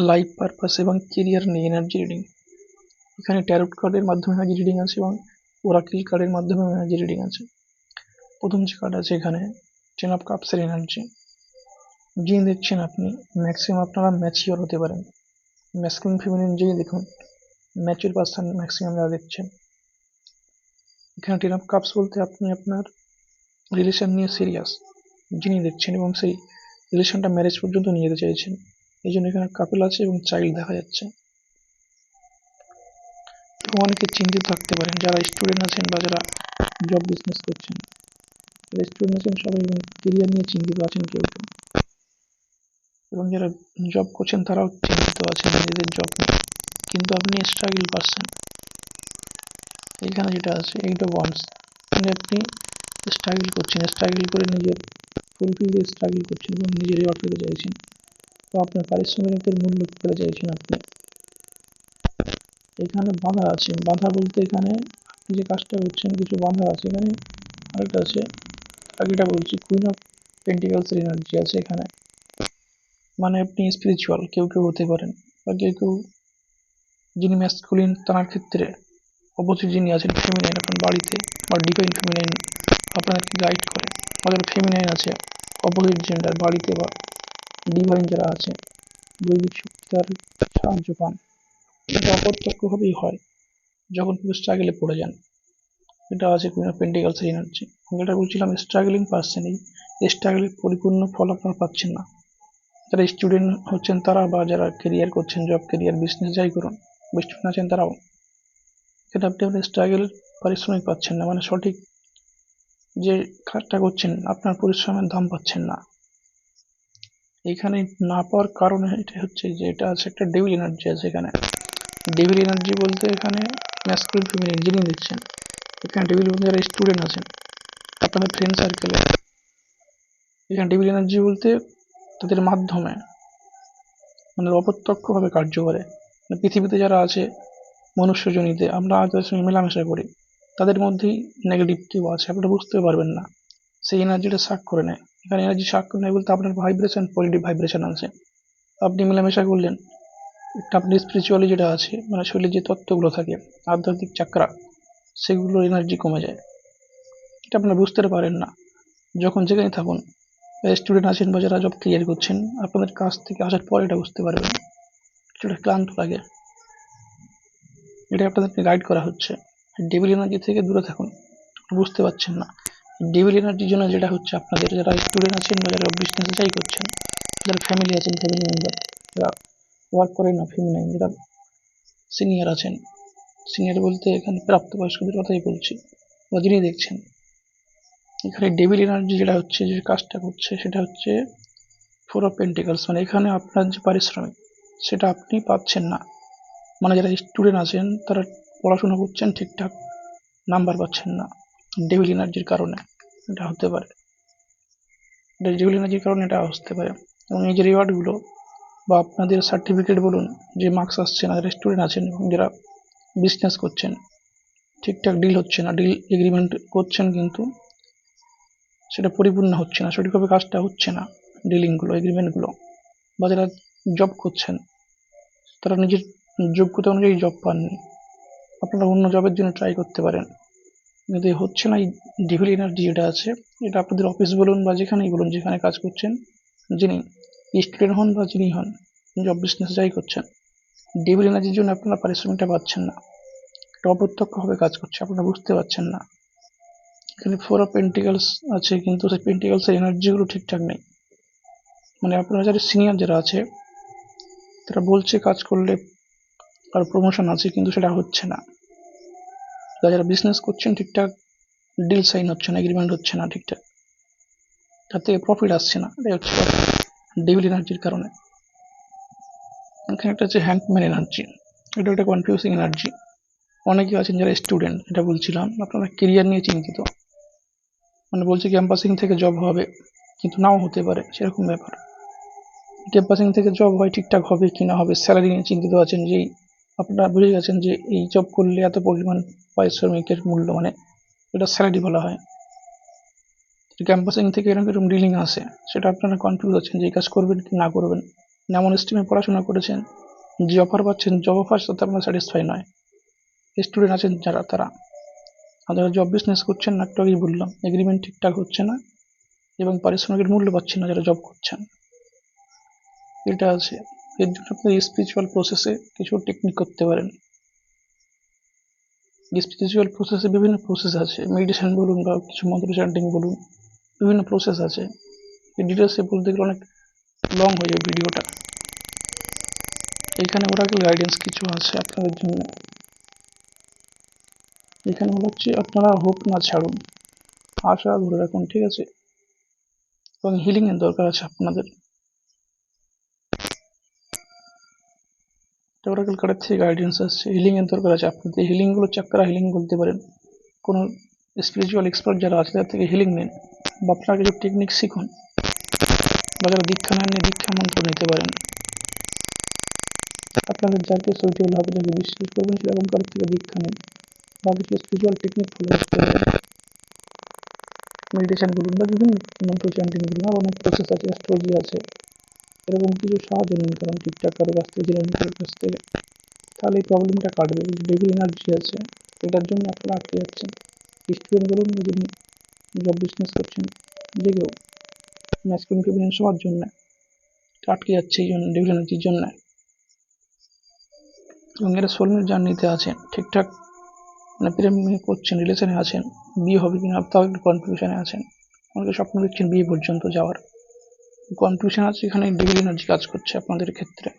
Life purpose এবং career নিয়ে energy reading. এখানে ট্যারোট কার্ডের মাধ্যমে এনার্জি রিডিং আছে এবং ওরাকেল কার্ডের মাধ্যমে এনার্জি রিডিং আছে। প্রথম যে কার্ড আছে এখানে টেন অফ কাপসের এনার্জি। যিনি দেখছেন আপনি ম্যাক্সিমাম আপনারা ম্যাচিওর হতে পারেন, ম্যাসকুলিন ফেমিনিন যেই দেখুন ম্যাচিওর পার্সন ম্যাক্সিমাম যারা দেখছেন। এখানে টেন অফ কাপস বলতে আপনি আপনার রিলেশন নিয়ে সিরিয়াস যিনি দেখছেন এবং সেই রিলেশনটা ম্যারেজ পর্যন্ত নিয়ে যেতে চাইছেন, এই জন্য এখানে কাপল আছে এবং চাইল্ড দেখা যাচ্ছে। এবং অনেকে চিন্তিত থাকতে পারেন যারা স্টুডেন্ট আছেন বা যারা জব বিজনেস করছেন। যারা স্টুডেন্ট আছেন সবাই কেরিয়ার নিয়ে চিন্তিত আছেন কেউ কেউ, এবং যারা জব করছেন তারাও চিন্তিত আছেন নিজেদের জব নিয়ে, কিন্তু আপনি স্ট্রাগল পারছেন। এইখানে যেটা আছে এইট অফ ওয়ান্স, মানে আপনি স্ট্রাগল করছেন, স্ট্রাগল করে নিজের ফুলফিল স্ট্রাগল করছেন এবং নিজের রিওয়ার্ড পেতে চাইছেন বা আপনার পারিশ্রমিকের মূল্য পেতে চাইছেন আপনি। এখানে বাধা আছে, বাধা বলতে এখানে আপনি যে কাজটা করছেন কিছু বাধা আছে এখানে। আরেকটা আছে, আগেটা বলছি কুইন অফ পেন্টিকালসের এনার্জি আছে এখানে, মানে আপনি স্পিরিচুয়াল কেউ কেউ হতে পারেন বা কেউ কেউ যিনি ম্যাসকুলিন তার ক্ষেত্রে অপোজিট যিনি আছেন ফেমিনাইন আপনার বাড়িতে বা ডিভাইন ফেমিনাইন আপনাদেরকে গাইড করে, বা যারা ফেমিনাইন আছে অপোজিট জেন্ডার বাড়িতে বা ডিভাইন যারা আছে দৈবিক শক্তি তার সাহায্য পান। এটা অপ্রত্যক্ষভাবেই হয় যখন কেউ স্ট্রাগলে পড়ে যান। এটা আছে কুইন অফ পেন্টিকালসের এনার্জি। যেটা বলছিলাম স্ট্রাগলিং পার্সন, এই স্ট্রাগলের পরিপূর্ণ ফল আপনারা পাচ্ছেন না। যারা স্টুডেন্ট হচ্ছেন তারা বা যারা কেরিয়ার করছেন জব কেরিয়ার বিজনেস যাই করুন বা স্টুডেন্ট আছেন তারাও, সেটা আপনি আপনার স্ট্রাগলের পারিশ্রমিক পাচ্ছেন না, মানে সঠিক যে কাজটা করছেন আপনার পরিশ্রমের দাম পাচ্ছেন না। এখানে না পাওয়ার কারণে এটা হচ্ছে যে এটা আছে একটা ডেভিল এনার্জি আছে এখানে। ডেভিল এনার্জি বলতে এখানে ম্যাসকুলিন ফেমিনিন যিনি দিচ্ছেন, এখানে ডেভিল বলতে যারা স্টুডেন্ট আছেন আপনাদের ফ্রেন্ড সার্কেলে, এখানে ডেভিল এনার্জি বলতে তাদের মাধ্যমে মানে অপ্রত্যক্ষভাবে কার্য করে। মানে পৃথিবীতে যারা আছে মনুষ্যজনিতে আমরা তাদের সঙ্গে মেলামেশা করি, তাদের মধ্যেই নেগেটিভ কেউ আছে, আপনারা বুঝতে পারবেন না, সেই এনার্জিটা শাক করে নেয়। এখানে এনার্জি শাক করে নেয় বলতে আপনার ভাইব্রেশন পজিটিভ ভাইব্রেশন আছে, আপনি মেলামেশা করলেন একটা আপনি স্পিরিচুয়ালি যেটা আছে মানে শরীরে যে তত্ত্বগুলো থাকে আধ্যাত্মিক চাকরা সেগুলোর এনার্জি কমে যায়। এটা আপনারা বুঝতে পারেন না যখন যেখানে থাকুন, স্টুডেন্ট আছেন বা যারা জব ক্লিয়ার করছেন আপনাদের কাছ থেকে আসার পরে এটা বুঝতে পারবেন, কিছুটা ক্লান্ত লাগে। এটা আপনাদেরকে গাইড করা হচ্ছে ডেভিল এনার্জি থেকে দূরে থাকুন, বুঝতে পারছেন না। ডেভিল এনার্জির জন্য যেটা হচ্ছে আপনাদের যারা স্টুডেন্ট আছেন বা যারা বিজনেস যাই করছেন, যারা ফ্যামিলি আছেন ফ্যামিলি মেম্বার যারা ওয়ার্ক করেন না ফেমিনাইন, যারা সিনিয়র আছেন, সিনিয়র বলতে এখানে প্রাপ্তবয়স্কদের কথাই বলছি বা যিনি দেখছেন, এখানে ডেভিল এনার্জি যেটা হচ্ছে যে কাজটা করছে সেটা হচ্ছে ফোর অফ পেন্টিকলস, মানে এখানে আপনার যে পারিশ্রমিক সেটা আপনি পাচ্ছেন না। মানে যারা স্টুডেন্ট আছেন তারা পড়াশোনা করছেন ঠিকঠাক নাম্বার পাচ্ছেন না ডেভিল এনার্জির কারণে, এটা হতে পারে, ডেভিল এনার্জির কারণে এটা আসতে পারে। এবং এই যে রিওয়ার্ডগুলো বা আপনাদের সার্টিফিকেট বলুন যে মার্কস আসছে না, যারা স্টুডেন্ট আছেন এবং যারা বিজনেস করছেন ঠিকঠাক ডিল হচ্ছে না, ডিল এগ্রিমেন্ট করছেন কিন্তু সেটা পরিপূর্ণ হচ্ছে না, সঠিকভাবে কাজটা হচ্ছে না ডিলিংগুলো এগ্রিমেন্টগুলো, বা যারা জব করছেন তারা নিজের যোগ্যতা অনুযায়ী জব পাননি, আপনারা অন্য জবের জন্য ট্রাই করতে পারেন কিন্তু হচ্ছে না। এই ডেভিল এনার্জি যেটা আছে এটা আপনাদের অফিস বলুন বা যেখানেই বলুন যেখানে কাজ করছেন, যিনি স্টুডেন্ট হন বা যিনি হন জব বিজনেস যাই করছেন, ডেভিল এনার্জির জন্য আপনারা পারিশ্রমিকটা পাচ্ছেন না, এটা অপ্রত্যক্ষভাবে কাজ করছে আপনারা বুঝতে পারছেন না। এখানে ফোর অফ পেন্টিকলস আছে কিন্তু সেই পেন্টিকলসের এনার্জিগুলো ঠিকঠাক নেই, মানে আপনারা যারা সিনিয়র যারা আছে তারা বলছে কাজ করলে আর প্রমোশন আছে কিন্তু সেটা হচ্ছে না, যারা বিজনেস করছেন ঠিকঠাক ডিল সাইন হচ্ছে না, এগ্রিমেন্ট হচ্ছে না ঠিকঠাক, তার থেকে প্রফিট আসছে না, এটাই হচ্ছে ডেভিল এনার্জির কারণে। এখানে একটা হচ্ছে হ্যাংম্যান এনার্জি, এটা একটা কনফিউজিং এনার্জি। অনেকে আছেন যারা স্টুডেন্ট, এটা বলছিলাম আপনারা কেরিয়ার নিয়ে চিন্তিত, মানে বলছে ক্যাম্পাসিং থেকে জব হবে কিন্তু নাও হতে পারে সেরকম ব্যাপার। ক্যাম্পাসিং থেকে জব হয় ঠিকঠাক হবে কি না হবে, স্যালারি নিয়ে চিন্তিত আছেন, যেই আপনারা বুঝে গেছেন যে এই জব করলে এত পরিমাণ পারিশ্রমিকের মূল্য, মানে এটা স্যালারি বলা হয়। ক্যাম্পাসিং থেকে এরকম এরকম ডিলিং আসে, সেটা আপনারা কনফিউজ আছেন যে এই কাজ করবেন কি না করবেন, এমন স্ট্রিমে পড়াশোনা করেছেন, যে অফার পাচ্ছেন, জব অফার সাথে আপনার স্যাটিসফাই নয়। স্টুডেন্ট আছেন যারা, তারা আপনারা জব বিজনেস করছেন, একটু আগেই বললাম এগ্রিমেন্ট ঠিকঠাক হচ্ছে না এবং পারিশ্রমিকের মূল্য পাচ্ছেন না যারা জব করছেন। এটা আছে। এর জন্য আপনি স্পিরিচুয়াল প্রসেসে কিছু টেকনিক করতে পারেন। স্পিরিচুয়াল প্রসেসে বিভিন্ন প্রসেস আছে, মেডিটেশন বলুন বা কিছু মন্ত্র চ্যান্টিং বলুন, বিভিন্ন প্রসেস আছে। এই ডিটেলসে বলতে গেলে অনেক লং হয়ে যাবে ভিডিওটা। এখানে ওরাকেল গাইডেন্স কিছু আছে আপনাদের জন্য। এখানে হচ্ছে আপনারা হোপ না ছাড়ুন, আশা ধরে রাখুন, ঠিক আছে? এবং হিলিং এর দরকার আছে আপনাদের। ওরাকেল কার্ডের থেকে গাইডেন্স আসছে, হিলিং এর দরকার আছে আপনাদের। হিলিং গুলো চাকরা হিলিং বলতে পারেন, কোনো স্পিরিচুয়াল এক্সপার্ট যারা আছে তাদের থেকে হিলিং নেন বা আপনারা কিছু টেকনিক শিখুন, বা যারা দীক্ষা নেননি দীক্ষা মন্ত্র নিতে পারেন। আপনাদের যাকে সুইটেবল হবে, যাকে বিশ্বাস করবেন সেরকম কারোর থেকে দীক্ষা নেন বা কিছু স্পিরিচুয়াল টেকনিক ফলো করতে পারেন। মেডিটেশন বলুন বা বিভিন্ন মন্ত্র চ্যান্টিং বলুন, আর অনেক প্রসেস আছে, অ্যাস্ট্রোলজি আছে, এরকম কিছু সাহায্য নিন কারণ ঠিকঠাক কারোর কাছ থেকে জেনে নিন, কারোর কাছ থেকে, তাহলে এই প্রবলেমটা কাটবে। ডেভিল এনার্জি আছে, এটার জন্য আপনারা আটকে যাচ্ছেন। স্টুডেন্ট বলুন বা যিনি জব বিজনেস করছেন, যে কেউ ম্যাসকুলিন ফেমিনিন সবার জন্য আটকে যাচ্ছে এই জন্য, ডেভিল এনার্জির জন্য। এবং এরা সোলমেট জার্নিতে আছেন, ঠিকঠাক মানে প্রেম করছেন, রিলেশনে আছেন, বিয়ে হবে কিনা তাও একটু কনফিউশনে আছেন। অনেকে স্বপ্ন দেখছেন বিয়ে পর্যন্ত যাওয়ার, কনফিউশন আছে। এখানে ডেভিল এনার্জি কাজ করছে আপনাদের ক্ষেত্রে।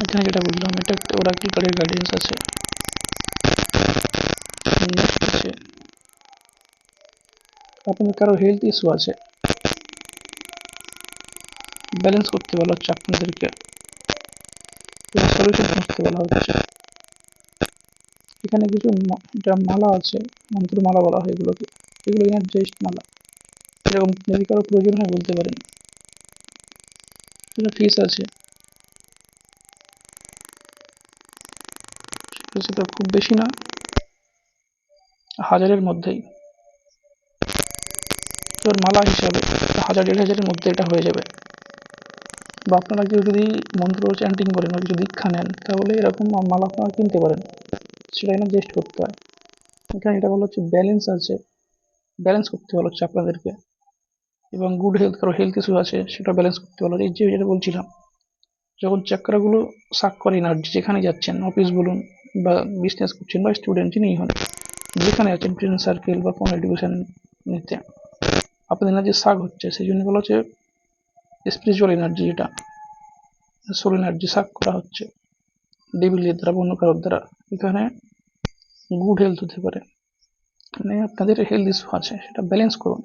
এখানে যেটা বললাম, এটা একটা ওরাকেল কার্ডের গাইডেন্স আছে। নেক্সট আছে, আপনাদের কারো হেলথ ইস্যু আছে, ব্যালেন্স করতে বলা হচ্ছে আপনাদেরকে, সলিউশন খুঁজতে বলা হচ্ছে। এখানে কিছু যা মালা আছে, মন্ত্র মালা বলা হয় এগুলোকে, এগুলো এনার্জাইজড মালা। এরকম যদি কারো প্রয়োজন হয় বলতে পারেন। এটা ফিস আছে, সেটা খুব বেশি না, 1000-এর মধ্যেই। তোর মালা হিসাবে 1000-1500-এর মধ্যে এটা হয়ে যাবে। বা আপনারা কেউ যদি মন্ত্র চ্যান্টিং করেন বা কিছু দীক্ষা নেন, তাহলে এরকম মালা আপনারা কিনতে পারেন, সেটা এনার্জাইজড করতে হয়। এখানে এটা বলা হচ্ছে ব্যালেন্স আছে, ব্যালেন্স করতে বলা হচ্ছে আপনাদেরকে। এবং গুড হেলথ, কারো হেলথ ইস্যু আছে সেটা ব্যালেন্স করতে বলা হচ্ছে। এই যে যেটা বলছিলাম, যখন চাকরাগুলো সাক করে এনার্জি, যেখানে যাচ্ছেন, অফিস বলুন বা বিজনেস করছেন বা স্টুডেন্ট যিনিই হন, যেখানে আছেন ফ্রেন্ড সার্কেল বা কোনো এডুকেশন নিতে, আপনাদের এনার্জি সাক হচ্ছে, সেই জন্য বলা হচ্ছে স্পিরিচুয়াল এনার্জি, এটা সোল এনার্জি সাক করা হচ্ছে ডেভিলের দ্বারা, অন্য কারোর দ্বারা। এখানে গুড হেলথ হতে পারে, মানে আপনাদের হেলথ ইস্যু আছে, সেটা ব্যালেন্স করুন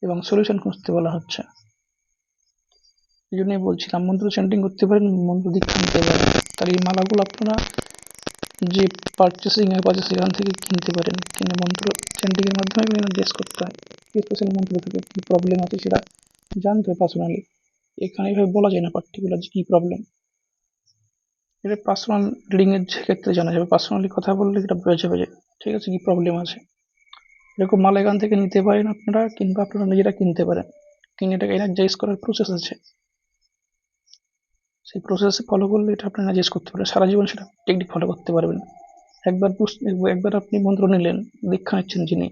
এবং সলিউশন খুঁজতে বলা হচ্ছে। এই জন্যই বলছিলাম মন্ত্র চ্যান্টিং করতে পারেন, মন্ত্র দীক্ষা নিতে পারেন। তার এই মালাগুলো আপনারা যে পারচেসিং অ্যাপ আছে সেখান থেকে কিনতে পারেন, কিনে মন্ত্র চ্যান্টিংয়ের মাধ্যমে এনার্জাইজ করতে হয়। স্পেশাল মন্ত্র থেকে কী প্রবলেম আছে সেটা জানতে হয় পার্সোনালি। এখানে এভাবে বলা যায় না পার্টিকুলার যে কী প্রবলেম, এটা পার্সোনাল রিডিংয়ের ক্ষেত্রে জানা যাবে। পার্সোনালি কথা বললে এটা বোঝা যাবে যে ঠিক আছে কী প্রবলেম আছে। এরকম মাল এখান থেকে নিতে পারেন আপনারা, কিংবা আপনারা নিজেরা কিনতে পারেন। কিনে এটাকে এনার্জাইজ করার প্রসেস আছে, সেই প্রসেস ফলো করলে এটা আপনি এনার্জাইজ করতে পারেন, সারা জীবন সেটা টেকনিক ফলো করতে পারবেন। একবার আপনি মন্ত্র নিলেন, দীক্ষা নিচ্ছেন যিনি,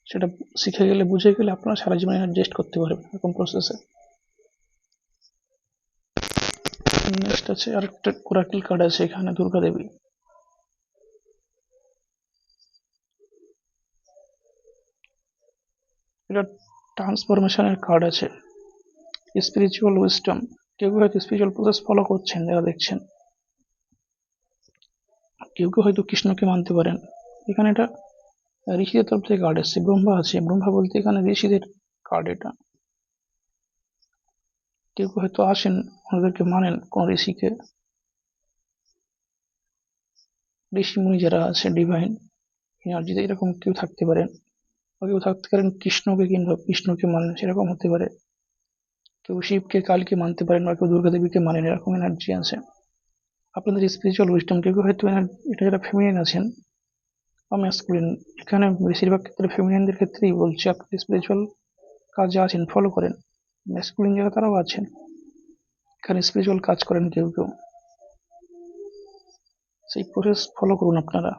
সেটা শিখে গেলে, বুঝে গেলে আপনারা সারা জীবন এনার্জাইজ করতে পারবেন এরকম প্রসেসে। নেক্সট আছে আরেকটা ওরাকেল কার্ড আছে এখানে, দুর্গা দেবী। এটা ট্রান্সফরমেশনের কার্ড আছে, স্পিরিচুয়াল উইজডম। কেউ কেউ হয়তো স্পিরিচুয়াল প্রসেস ফলো করছেন যারা দেখছেন, কেউ কেউ হয়তো কৃষ্ণকে মানতে পারেন। এখানে এটা ঋষিদের তরফ থেকে কার্ড এসছে, ব্রহ্মা আছে, ব্রহ্মা বলতে এখানে ঋষিদের কার্ড এটা। কেউ কেউ হয়তো আসেন, ওনাদেরকে মানেন, কোন ঋষিকে, ঋষিমুনি যারা আছে ডিভাইন এনার্জিতে, এরকম কেউ থাকতে পারেন। বা কেউ থাকতে পারেন কৃষ্ণকে, কিংবা বিষ্ণুকে মানেন, সেরকম হতে পারে। কেউ শিবকে, কালকে মানতে পারেন, বা কেউ দুর্গা দেবীকে মানেন, এরকম এনার্জি আছে আপনাদের স্পিরিচুয়াল উইজডম। কেউ কেউ হয়তো এটা যারা ফেমিনিন আছেন বা ম্যাসকুলিন, এখানে বেশিরভাগ ক্ষেত্রে ফেমিনিনদের ক্ষেত্রেই বলছি, আপনাদের স্পিরিচুয়াল কাজে আছেন ফলো করেন, ম্যাসকুলিন যারা তারাও আছেন এখানে, স্পিরিচুয়াল কাজ করেন কেউ কেউ, সেই প্রসেস ফলো করুন আপনারা।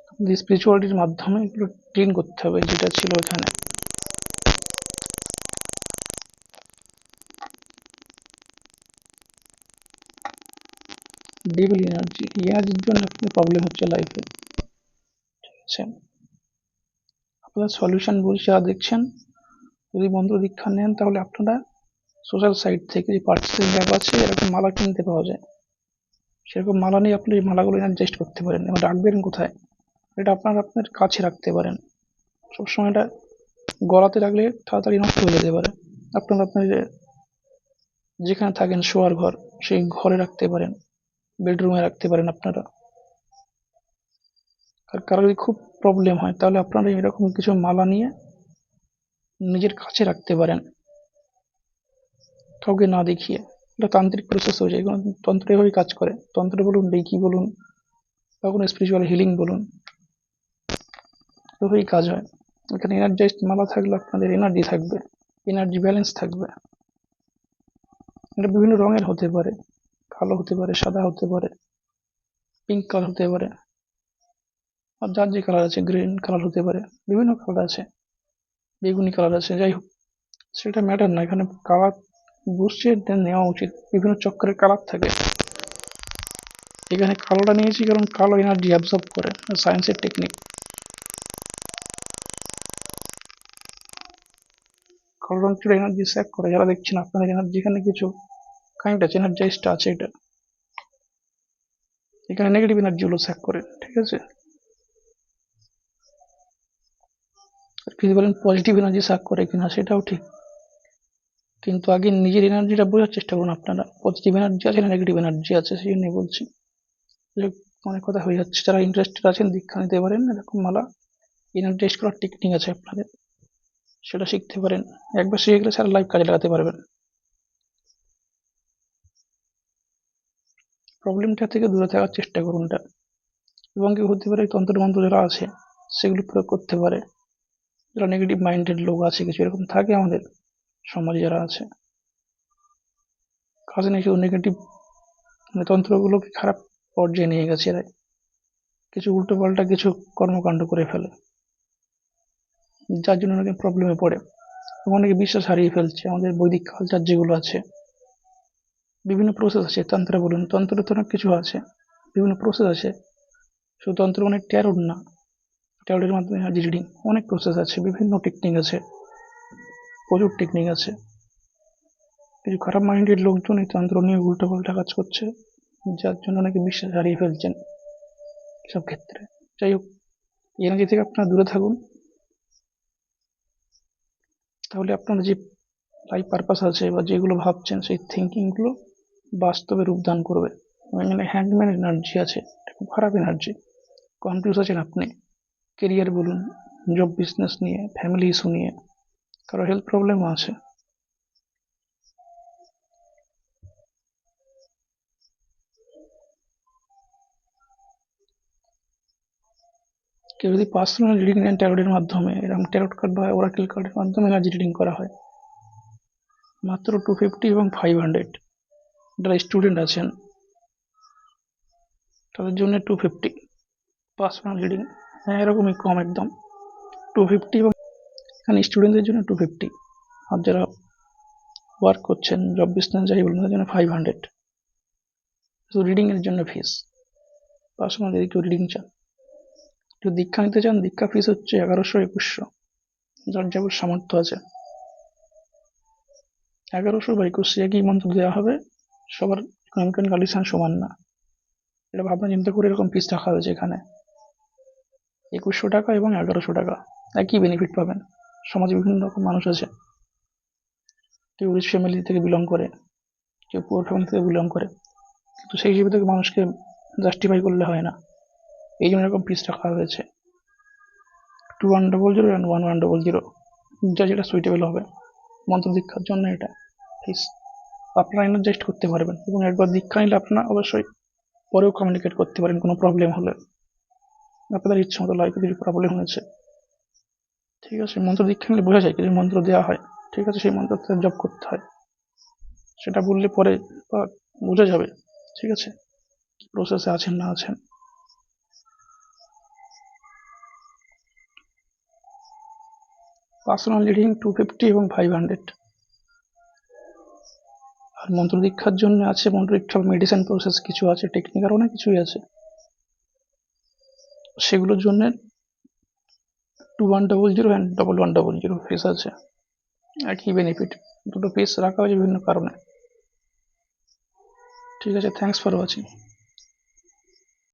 আপনাদের স্পিরিচুয়ালিটির মাধ্যমে এগুলো ক্লিন করতে হবে যেটা ছিল এখানে। ডেভিল এনার্জি, এই এনার্জির জন্য আপনার প্রবলেম হচ্ছে লাইফে, ঠিক আছে? আপনারা সলিউশন বলছি যারা দেখছেন, যদি মন্ত্র দীক্ষা নেন তাহলে আপনারা সোশ্যাল সাইট থেকে যে পার্চেসিং অ্যাপ আছে এরকম মালা কিনতে পাওয়া যায়, সেরকম মালা নিয়ে আপনি এই মালাগুলো অ্যাডজাস্ট করতে পারেন। এবং রাখবেন কোথায়, এটা আপনার কাছে রাখতে পারেন। সবসময় এটা গলাতে রাখলে তাড়াতাড়ি নষ্ট হয়ে যেতে পারে। আপনার যেখানে থাকেন শোয়ার ঘর, সেই ঘরে রাখতে পারেন, বেডরুমে রাখতে পারেন আপনারা। আর কারো যদি খুব প্রবলেম হয় তাহলে আপনারা এরকম কিছু মালা নিয়ে নিজের কাছে রাখতে পারেন, কাউকে না দেখিয়ে। এটা তান্ত্রিক প্রসেস হয়ে যায়, তন্ত্র এভাবেই কাজ করে। তন্ত্র বলুন, রেকি বলুন, বা কোনো স্পিরিচুয়াল হিলিং বলুন, এভাবেই কাজ হয়। এখানে এনার্জাইজড মালা থাকলে আপনাদের এনার্জি থাকবে, এনার্জি ব্যালেন্স থাকবে। এটা বিভিন্ন রঙের হতে পারে, কালো হতে পারে, সাদা হতে পারে, পিঙ্ক কালার হতে পারে, আর যার যে কালার আছে, গ্রিন কালার হতে পারে, বিভিন্ন কালার আছে, বেগুনি কালার আছে, যাই হোক সেটা ম্যাটার না। এখানে কালার বুঝছে নেওয়া উচিত, বিভিন্ন চক্রের কালার থাকে। এখানে কালোটা নিয়েছি কারণ কালো এনার্জি অ্যাবজর্ব করে, সায়েন্সের টেকনিক। কালো রঙটা এনার্জি স্যাক করে, যারা দেখছেন আপনাদের এনার্জি এখানে কিছু কাইন্ড আছে, এনার্জাইজটা আছে এটা, এখানে নেগেটিভ এনার্জি গুলো স্যাক করে, ঠিক আছে? আর যদি বলেন পজিটিভ এনার্জি স্যাক করে কিনা, সেটাও ঠিক, কিন্তু আগে নিজের এনার্জিটা বোঝার চেষ্টা করুন আপনারা, পজিটিভ এনার্জি আছে না নেগেটিভ এনার্জি আছে, সেই জন্যই বলছি। অনেক কথা হয়ে যাচ্ছে, যারা ইন্টারেস্টেড আছেন দীক্ষা নিতে পারেন, এরকম মালা এনার্জাইজ করার টেকনিক আছে আপনাদের, সেটা শিখতে পারেন। একবার শিখে গেলে সারা লাইফ কাজে লাগাতে পারবেন। প্রবলেমটা থেকে দূরে থাকার চেষ্টা করুন এটা। এবং কি হতে পারে তন্ত্র মন্ত্র যারা আছে সেগুলো প্রয়োগ করতে পারে, যারা নেগেটিভ মাইন্ডেড লোক আছে, কিছু এরকম থাকে আমাদের সমাজে যারা আছে, কাজে নাকি নেগেটিভ মানে তন্ত্রগুলোকে খারাপ পর্যায়ে নিয়ে গেছে এরা, কিছু উল্টো পাল্টা কিছু কর্মকাণ্ড করে ফেলে, যার জন্য অনেকে প্রবলেমে পড়ে এবং অনেকে বিশ্বাস হারিয়ে ফেলছে। আমাদের বৈদিক কালচার যেগুলো আছে, বিভিন্ন প্রসেস আছে, তন্ত্র বলুন, তন্ত্রে তো অনেক কিছু আছে, বিভিন্ন প্রসেস আছে। শুধু তন্ত্র মানে ট্যারোট না, ট্যারোটের মাধ্যমে এনার্জি রিডিং, অনেক প্রসেস আছে, বিভিন্ন টেকনিক আছে, প্রচুর টেকনিক আছে। কিছু খারাপ মাইন্ডেড লোকজন এই তন্ত্র নিয়ে উল্টো পাল্টা কাজ করছে, যার জন্য অনেকে বিশ্বাস হারিয়ে ফেলছেন সব ক্ষেত্রে। যাই হোক, এনার্জি থেকে আপনারা দূরে থাকুন, তাহলে আপনার যে লাইফ পারপাস আছে বা যেগুলো ভাবছেন সেই থিঙ্কিং গুলো বাস্তবে রূপদান করবে। এখানে হ্যান্ডম্যান এনার্জি আছে, এটা খুব খারাপ এনার্জি। কনফিউজ আছেন আপনি, কেরিয়ার বলুন, জব বিজনেস নিয়ে, ফ্যামিলি ইস্যু নিয়ে, কারো হেলথ প্রবলেমও আছে। কেউ যদি পার্সোনাল রিডিং নেন ট্যারোটের মাধ্যমে, এরকম ট্যারোট কার্ড বা ওরাকেল কার্ডের মাধ্যমে এনার্জি রিডিং করা হয়, মাত্র 250 এবং 500। যারা স্টুডেন্ট আছেন তাদের জন্য 250 পার্সোনাল রিডিং, হ্যাঁ এরকমই কম একদম, 250। এবং এখানে স্টুডেন্টদের জন্য 250, আর যারা ওয়ার্ক করছেন, জব বিজনেস যাই বলুন, তাদের জন্য 500। শুধু রিডিং এর জন্য ফিস, পার্সোনাল যদি কেউ রিডিং চান। যদি দীক্ষা নিতে চান, দীক্ষা ফিস হচ্ছে 1100-2100, যার যেমন সামর্থ্য আছে। 1100 বা 2100 একই মন্ত্র দেওয়া হবে, সবার ইনকাম কন্ডিশন সমান না, এটা ভাবনা চিন্তা করে এরকম ফিস রাখা হয়েছে এখানে। 2100 টাকা এবং 1100 টাকা, একই বেনিফিট পাবেন। সমাজে বিভিন্ন রকম মানুষ আছে, কেউ রিচ ফ্যামিলি থেকে বিলং করে, কেউ পুয়ার ফ্যামিলি থেকে বিলং করে, কিন্তু সেই হিসেবে থেকে মানুষকে জাস্টিফাই করলে হয় না, এই জন্য এরকম ফিস রাখা হয়েছে। 2100 and 1100, যা যেটা সুইটেবল হবে মন্ত্র দীক্ষার জন্য, এটা ফিস আপনারা এনার্জাইজ করতে পারবেন। এবং একবার দীক্ষা নিলে আপনারা অবশ্যই পরেও কমিউনিকেট করতে পারেন কোনো প্রবলেম হলে, আপনাদের ইচ্ছে মতো লাইফে কিছু প্রবলেম হয়েছে। ঠিক আছে, মন্ত্র দীক্ষা নিলে বোঝা যায় কিছু মন্ত্র দেওয়া হয়, ঠিক আছে, সেই মন্ত্রতে জপ করতে হয়, সেটা বললে পরে বোঝা যাবে, ঠিক আছে, কি প্রসেসে আছেন না আছেন। পার্সোনাল রিডিং 250 এবং 500। আর মন্ত্র দীক্ষার জন্য আছে, মন্ত্র দীক্ষার মেডিসিন প্রসেস কিছু আছে, টেকনিক আর অনেক কিছুই আছে, সেগুলোর জন্য 2100 অ্যান্ড 1100 ফিস আছে। একই বেনিফিট, দুটো ফিস রাখা হয়েছে বিভিন্ন কারণে। ঠিক আছে, থ্যাংকস ফর ওয়াচিং।